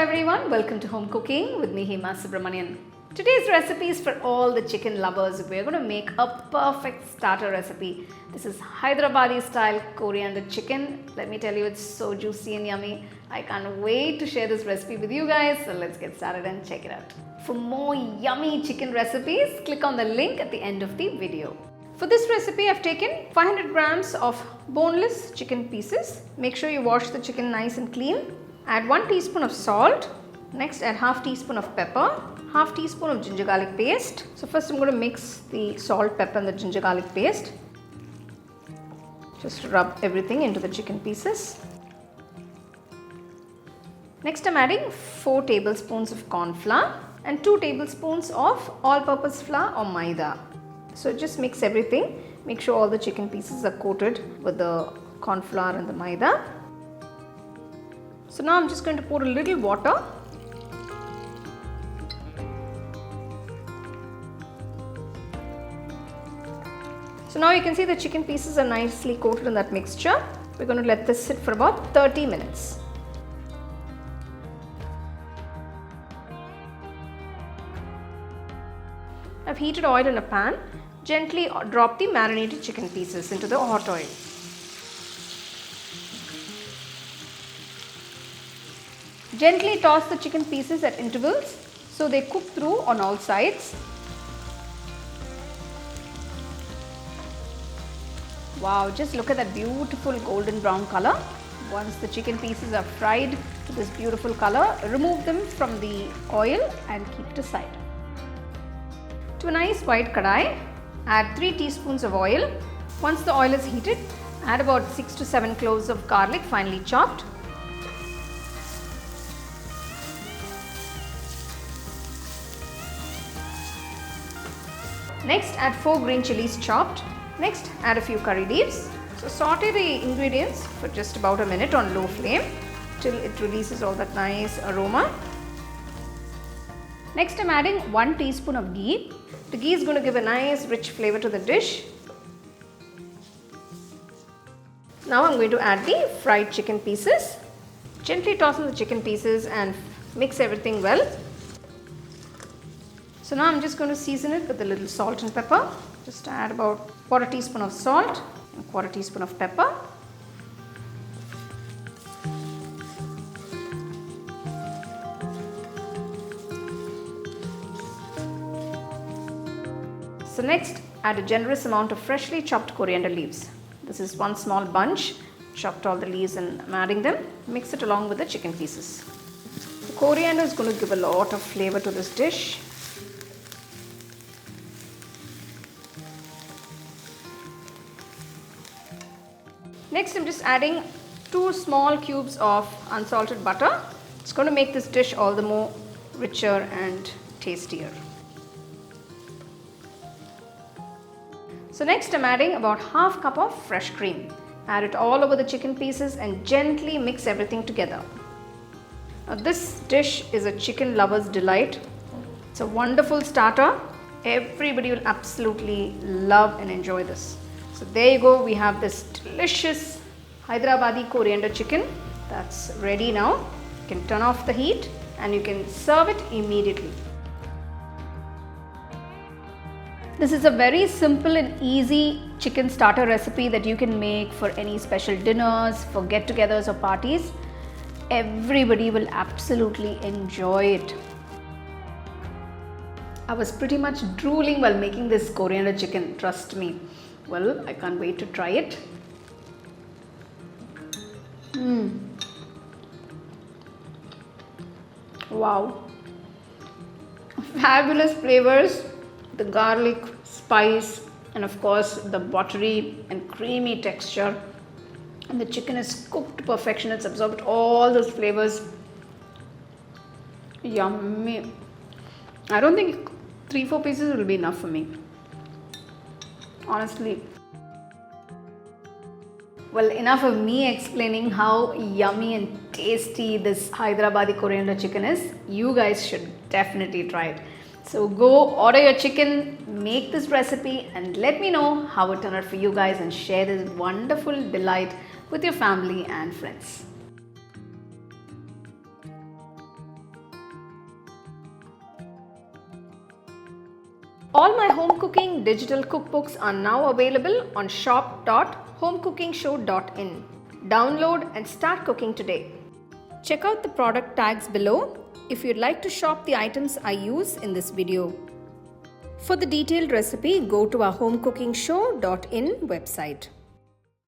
everyone, welcome to Home Cooking with me Hema Subramanian. Today's recipe is for all the chicken lovers. We're going to make a perfect starter recipe. This is Hyderabadi-style coriander chicken. Let me tell you, it's so juicy and yummy. I can't wait to share this recipe with you guys. So let's get started and check it out. For more yummy chicken recipes, click on the link at the end of the video. For this recipe, I've taken 500 grams of boneless chicken pieces. Make sure you wash the chicken nice and clean. Add 1 teaspoon of salt. Next, add half teaspoon of pepper, half teaspoon of ginger garlic paste. So first I'm going to mix the salt, pepper and the ginger garlic paste. Just rub everything into the chicken pieces. Next, I'm adding 4 tablespoons of corn flour and 2 tablespoons of all-purpose flour or maida. So just mix everything. Make sure all the chicken pieces are coated with the corn flour and the maida. So now I'm just going to pour a little water. So now you can see the chicken pieces are nicely coated in that mixture. We're going to let this sit for about 30 minutes. I've heated oil in a pan. Gently drop the marinated chicken pieces into the hot oil. Gently toss the chicken pieces at intervals so they cook through on all sides. Wow, just look at that beautiful golden brown color. Once the chicken pieces are fried to this beautiful color, remove them from the oil and keep it aside. To a nice white kadai, add 3 teaspoons of oil. Once the oil is heated, add about 6 to 7 cloves of garlic finely chopped. Next, add 4 green chilies chopped. Next, add a few curry leaves. So saute the ingredients for just about a minute on low flame till it releases all that nice aroma. Next, I'm adding 1 teaspoon of ghee. The ghee is going to give a nice rich flavor to the dish. Now I'm going to add the fried chicken pieces. Gently toss in the chicken pieces and mix everything well. So now I'm just going to season it with a little salt and pepper. Just add about 1/4 teaspoon of salt and 1/4 teaspoon of pepper. So next, add a generous amount of freshly chopped coriander leaves. This is 1 small bunch. Chopped all the leaves and I'm adding them. Mix it along with the chicken pieces. The coriander is going to give a lot of flavor to this dish. Next, I'm just adding 2 small cubes of unsalted butter. It's going to make this dish all the more richer and tastier. So next, I'm adding about half cup of fresh cream. Add it all over the chicken pieces and gently mix everything together. Now, this dish is a chicken lover's delight. It's a wonderful starter. Everybody will absolutely love and enjoy this. So there you go, we have this delicious Hyderabadi coriander chicken that's ready now. You can turn off the heat and you can serve it immediately. This is a very simple and easy chicken starter recipe that you can make for any special dinners, for get-togethers or parties. Everybody will absolutely enjoy it. I was pretty much drooling while making this coriander chicken, trust me. Well, I can't wait to try it. Wow. Fabulous flavors. The garlic, spice and of course the buttery and creamy texture. And the chicken is cooked to perfection. It's absorbed all those flavors. Yummy. I don't think 3-4 pieces will be enough for me. Honestly. Well, enough of me explaining how yummy and tasty this Hyderabadi coriander chicken is. You guys should definitely try it. So go order your chicken, make this recipe and let me know how it turned out for you guys and share this wonderful delight with your family and friends. All my home cooking digital cookbooks are now available on shop.homecookingshow.in. Download and start cooking today. Check out the product tags below if you'd like to shop the items I use in this video. For the detailed recipe, go to our HomeCookingShow.in website.